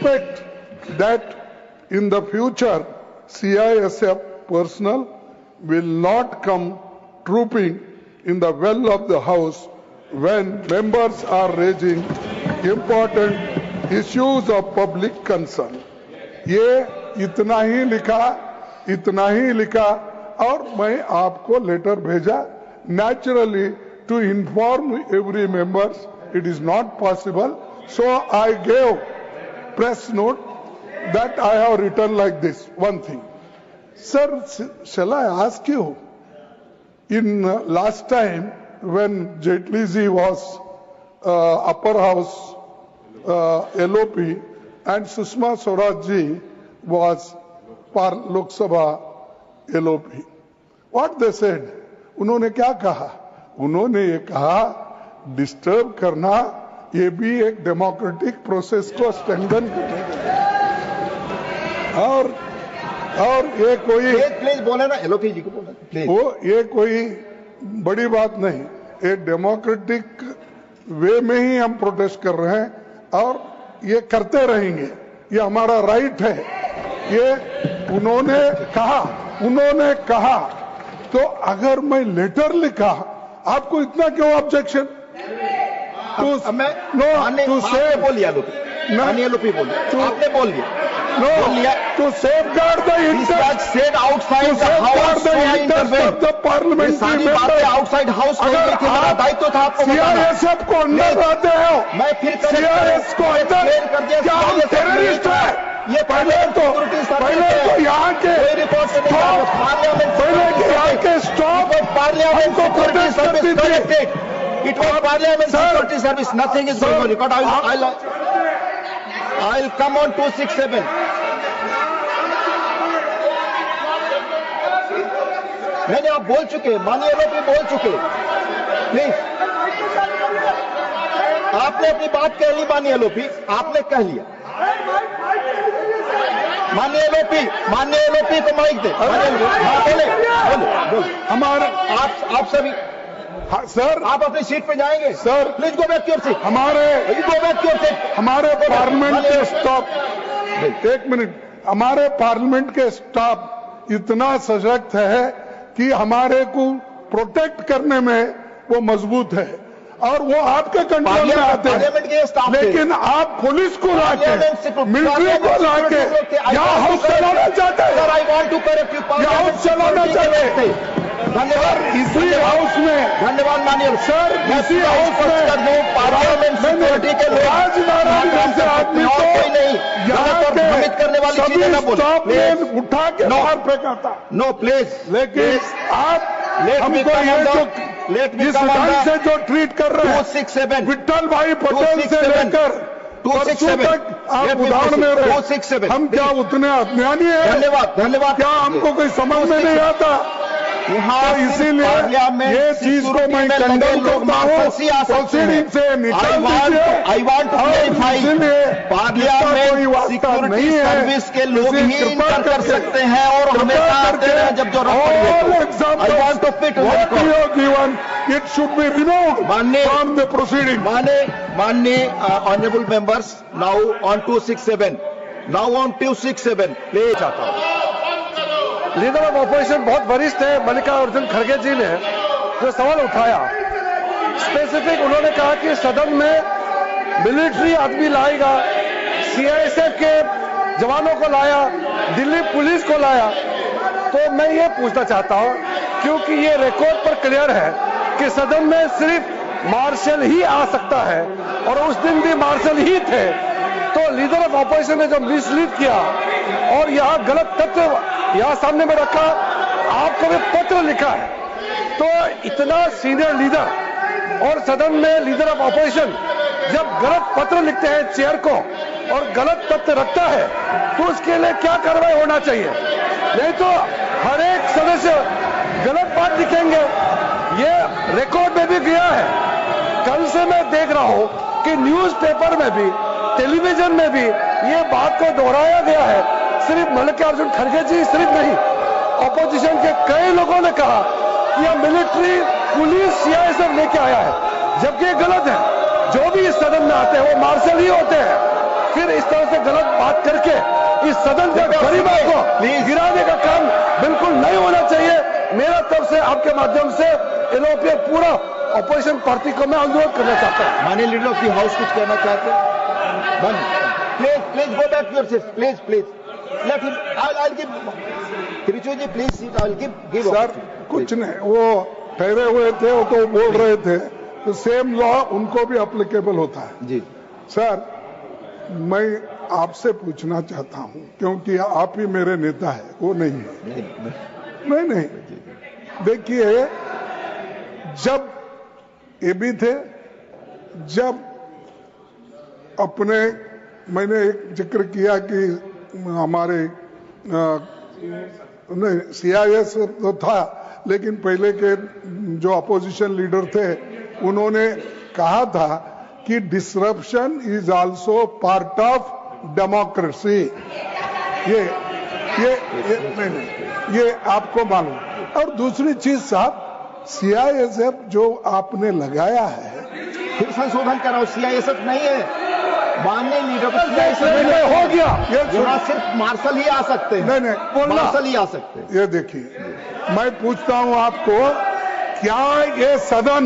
expect that in the future CISF personnel will not come trooping in the well of the house when members are raising important issues of public concern. ये इतना ही लिखा और मैं आपको letter भेजा. Naturally, to inform every members, it is not possible. So I gave press note that I have written like this. One thing, sir, shall I ask you? In last time when Jaitley ji was upper house LOP and Sushma Swaraj ji was Lok Sabha LOP, what they said? उन्होंने क्या कहा? उन्होंने ये कहा disturb करना ये भी एक डेमोक्रेटिक प्रोसेस को स्ट्रेंथन करेगा और ये कोई प्लीज बोले ना एलओपी जी को बोले वो ये कोई बड़ी बात नहीं. ये डेमोक्रेटिक वे में ही हम प्रोटेस्ट कर रहे हैं और ये करते रहेंगे. ये हमारा राइट है. ये उन्होंने कहा तो अगर मैं लेटर लिखा आपको इतना क्यों ऑब्जेक्शन? टू से बोलिए एलओपी बोलिए आपने बोल दिया. No, to safeguard the interest. Said outside the house. of the parliament. सारी बातें outside house में हुई थी. मेरा दायित्व था आपको बताना. CISF को अंदर लाते हो. मैं फिर CISF को अंदर क्या हम टेररिस्ट है? ये पहले तो यहाँ के stop parliament security service corrected. It was Parliament Security Service. Nothing is going on record. I'll come on 267. नहीं आप बोल चुके, माननीय एलओपी बोल चुके. प्लीज आपने अपनी बात कह ली. माननीय एलओपी आपने कह लिया. माननीय एलओपी को माइक दे. बोले हमारे आप सभी. सर आप अपनी सीट पे जाएंगे. Sir please go back your seat. हमारे पार्लियामेंट के स्टाफ, एक मिनट, हमारे पार्लियामेंट के स्टाफ इतना सशक्त है कि हमारे को प्रोटेक्ट करने में वो मजबूत है और वो आपके कंट्रोल में आते हैं. लेकिन आप पुलिस को लाके, मिलिट्री को लाके यहाँ हाउस चलाना चाहते हैं. I want to correct you. House चलाना चाहते हैं. धन्यवाद. इसी हाउस में धन्यवाद माननीय सर. इसी हाउस में पार्लियामेंट सिक्योरिटी के लोग राजनारायण जैसे आदमी को कोई नहीं यहाँ के भ्रमित करने वाली चीजें न बोले. उठा के बाहर फेंका था. No please. लेकिन आप हमको ये जो इस ढंग से जो ट्रीट कर रहे हैं 267 विट्ठल भाई पटेल से लेकर 267 तक आप उदाहरण दे रहे हैं. 267 हम क्या उतने अज्ञानी हैं? धन्यवाद. क्या हमको कोई समझ में नहीं आता? तो इसीलिए ये चीज को मैं कंडेम करता हूँ. प्रोसीडिंग से निकाल दीजिए. I want to clarify. Parliament security service के लोग ही इंटर कर सकते हैं और हमेशा आते हैं जब जरूरत पड़े. I want to fit given it should be removed from the proceeding. माननीय honourable members, now on 267 please आता हूँ. लीडर ऑफ ऑपोजिशन बहुत वरिष्ठ है मल्लिकार्जुन खड़गे जी ने जो सवाल उठाया, स्पेसिफिक उन्होंने कहा कि सदन में मिलिट्री आदमी लाएगा, सीआईएसएफ के जवानों को लाया, दिल्ली पुलिस को लाया. तो मैं ये पूछना चाहता हूं क्योंकि ये रिकॉर्ड पर क्लियर है कि सदन में सिर्फ मार्शल ही आ सकता है और उस दिन भी मार्शल ही थे. तो लीडर ऑफ ऑपोजिशन ने जो मिसलीड किया और यहाँ गलत तथ्य यहाँ सामने में रखा, आपको भी पत्र लिखा है. तो इतना सीनियर लीडर और सदन में लीडर ऑफ ऑपोजिशन जब गलत पत्र लिखते हैं चेयर को और गलत तथ्य रखता है तो उसके लिए क्या कार्रवाई होना चाहिए? नहीं तो हर एक सदस्य गलत बात लिखेंगे. ये रिकॉर्ड में भी गया है. कल से मैं देख रहा हूं कि न्यूज़पेपर में भी, टेलीविजन में भी ये बात को दोहराया गया है. सिर्फ मल्लिकार्जुन खड़गे जी सिर्फ नहीं, ऑपोजिशन के कई लोगों ने कहा कि यह मिलिट्री पुलिस सीआईएसएफ लेके आया है, जबकि ये गलत है. जो भी इस सदन में आते हैं वो मार्शल ही होते हैं. फिर इस तरह से गलत इस सदन के गरिमा को गिराने का काम बिल्कुल नहीं होना चाहिए। मेरा तरफ से आपके माध्यम से यूरोपीय पूरा ऑपोजिशन पार्टी को मैं अनुरोध करना चाहता हूँ। माननीय लीडर ऑफ द हाउस कुछ कहना चाहते हैं? Please go back to your seat, please let him, I will give Trichy ji, please seat, I will give sir कुछ नहीं, वो ठहरे हुए थे, वो तो बोल रहे थे, तो सेम लॉ उनको भी एप्लीकेबल होता है। जी सर मैं आपसे पूछना चाहता हूं, क्योंकि आप ही मेरे नेता है, वो नहीं है। नहीं देखिए, जब ये भी थे, जब अपने मैंने एक जिक्र किया कि हमारे नहीं सीआईएस तो था, लेकिन पहले के जो अपोजिशन लीडर थे उन्होंने कहा था कि disruption is also part of democracy. ये आपको मालूम। और दूसरी चीज साहब, सीआईएसएफ जो आपने लगाया है, फिर संशोधन कराओ, सीआईएसएफ नहीं है। माननीय लीडर हो गया, यहाँ सिर्फ मार्शल ही आ सकते हैं। नहीं मार्शल ही आ सकते हैं। ये देखिए, मैं पूछता हूं आपको, क्या ये सदन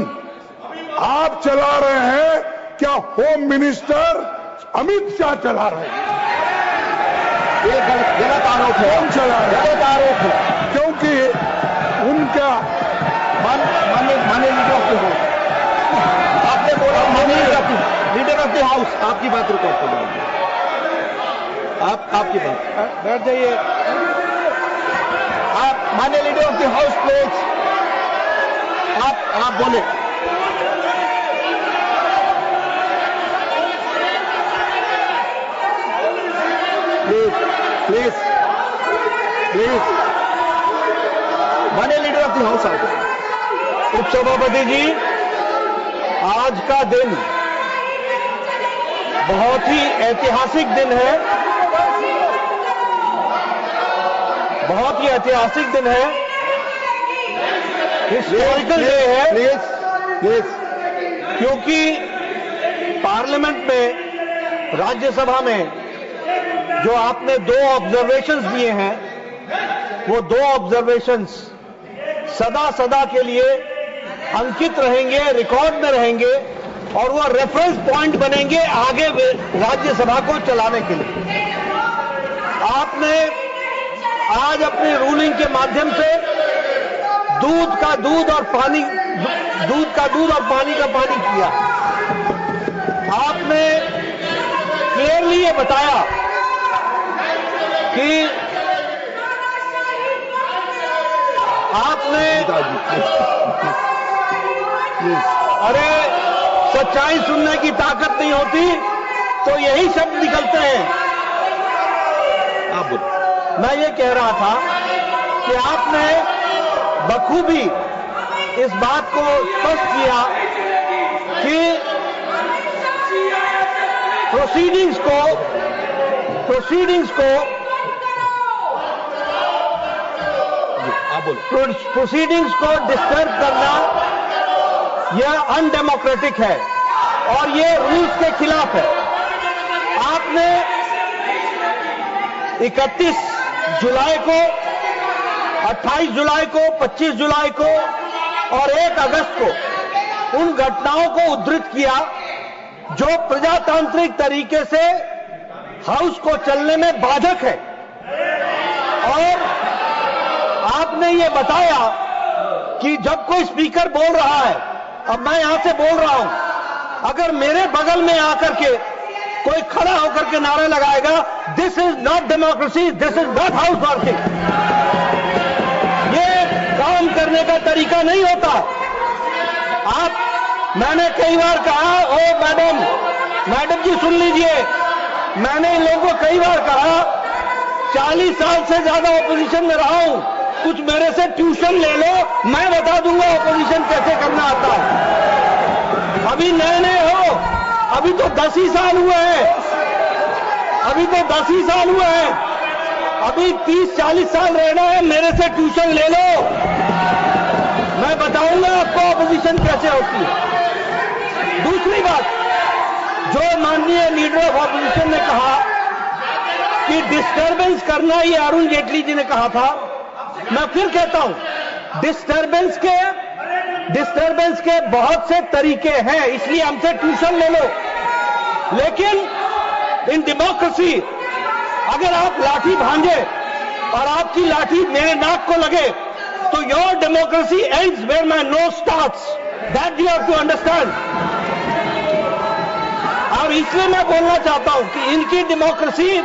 आप चला रहे हैं, क्या होम मिनिस्टर अमित शाह चला रहे हैं? ये गलत आरोप है। कौन चला रहे हैं? गलत आरोप है, क्योंकि उनका माननीय लीडर ऑफ द हाउस, आपने बोला माननीय लीडर ऑफ द हाउस, आपकी बात रिकॉर्ड कर जाएगी। आपकी बात बैठ जाइए। आप माननीय leader of the house please, आप बोले। प्लीज माननीय लीडर ऑफ द हाउस आप। उपसभापति जी, आज का दिन बहुत ही ऐतिहासिक दिन है, बहुत ही ऐतिहासिक दिन है, हिस्टोरिकल डे है। प्लीज क्योंकि पार्लियामेंट में, राज्यसभा में जो आपने 2 ऑब्जर्वेशंस दिए हैं, वो 2 ऑब्जर्वेशंस सदा सदा के लिए अंकित रहेंगे, रिकॉर्ड में रहेंगे, और वो रेफरेंस पॉइंट बनेंगे आगे राज्यसभा को चलाने के लिए। आपने आज अपनी रूलिंग के माध्यम से दूध का दूध और पानी का पानी किया। आपने क्लियरली ये बताया कि आपने अरे सच्चाई सुनने की ताकत नहीं होती तो यही शब्द निकलते हैं। मैं ये कह रहा था कि आपने बखूबी इस बात को स्पष्ट किया कि प्रोसीडिंग्स को डिस्टर्ब करना यह अनडेमोक्रेटिक है और यह रूल्स के खिलाफ है। आपने 31 जुलाई को, 28 जुलाई को, 25 जुलाई को और 1 अगस्त को उन घटनाओं को उद्धृत किया जो प्रजातांत्रिक तरीके से हाउस को चलने में बाधक है, और आपने ये बताया कि जब कोई स्पीकर बोल रहा है, अब मैं यहां से बोल रहा हूं, अगर मेरे बगल में आकर के कोई खड़ा होकर के नारे लगाएगा, this is not democracy, this is not house working, ये काम करने का तरीका नहीं होता। मैंने कई बार कहा, ओ मैडम जी सुन लीजिए, मैंने इन लोगों को कई बार कहा, 40 साल से ज्यादा ऑपोजिशन में रहा हूं, कुछ मेरे से ट्यूशन ले लो, मैं बता दूंगा ऑपोजिशन कैसे करना आता है। अभी नए हो, अभी तो 10 ही साल हुए हैं, अभी 30-40 साल रहना है, मेरे से ट्यूशन ले लो, मैं बताऊंगा आपको ऑपोजिशन कैसे होती है। दूसरी बात, जो माननीय लीडर ऑफ ऑपोजिशन ने कहा कि डिस्टर्बेंस करना, ये अरुण जेटली जी ने कहा था। मैं फिर कहता हूं, डिस्टर्बेंस के बहुत से तरीके हैं, इसलिए हमसे ट्यूशन ले लो। लेकिन इन डेमोक्रेसी अगर आप लाठी भांजे और आपकी लाठी मेरे नाक को लगे तो your democracy ends where my nose starts. That you have to understand. और इसलिए मैं बोलना चाहता हूं कि इनकी डेमोक्रेसी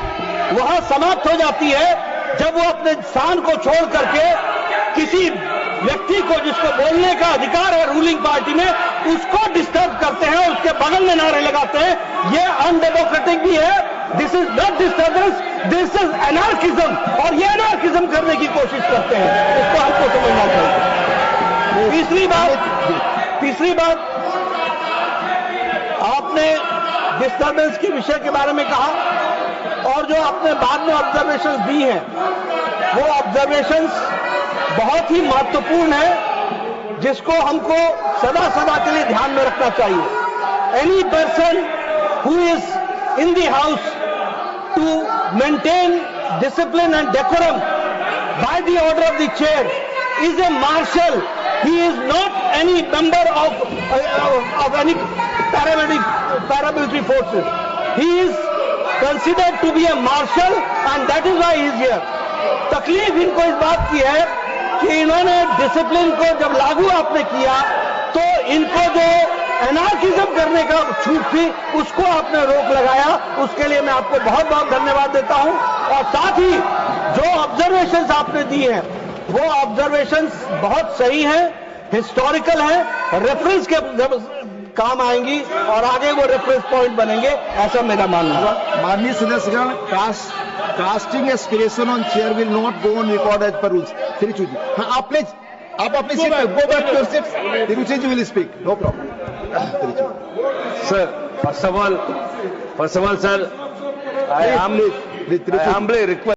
वहां समाप्त हो जाती है जब वो अपने स्थान को छोड़ करके किसी व्यक्ति को, जिसको बोलने का अधिकार है रूलिंग पार्टी में, उसको डिस्टर्ब करते हैं, उसके बगल में नारे लगाते हैं। ये अनडेमोक्रेटिक भी है। This is not disturbance, this is anarchism, और ये एनार्किज्म करने की कोशिश करते हैं। इसको हमको समझना चाहिए। तीसरी बात आपने डिस्टर्बेंस के विषय के बारे में कहा, और जो आपने बाद में ऑब्जर्वेशंस दी हैं, वो ऑब्जर्वेशंस बहुत ही महत्वपूर्ण है, जिसको हमको सदा सदा के लिए ध्यान में रखना चाहिए। Any person who is in the house to maintain discipline and decorum by the order of the chair is a marshal. He is not any member of any paramilitary forces. He is considered to be a marshal, and that is why he is here. तकलीफ इनको इस बात की है कि इन्होंने discipline को जब लागू आपने किया तो इनको जो एनार्किज्म करने का छूट थी उसको आपने रोक लगाया। उसके लिए मैं आपको बहुत बहुत धन्यवाद देता हूं। और साथ ही जो ऑब्जर्वेशंस आपने दी हैं वो ऑब्जर्वेशंस बहुत सही हैं, हिस्टोरिकल हैं, रेफरेंस के काम आएंगी और आगे वो रेफरेंस पॉइंट बनेंगे, ऐसा मेरा मानना है। माननीय सदस्यगण, casting aspiration on chair will not go on record as per rules. Tiruchi ji, हाँ आप प्लीज, आप अपनी सीट पे go back to your seat. Tiruchi ji will speak, no problem. Sir, first of all, sir, I humbly request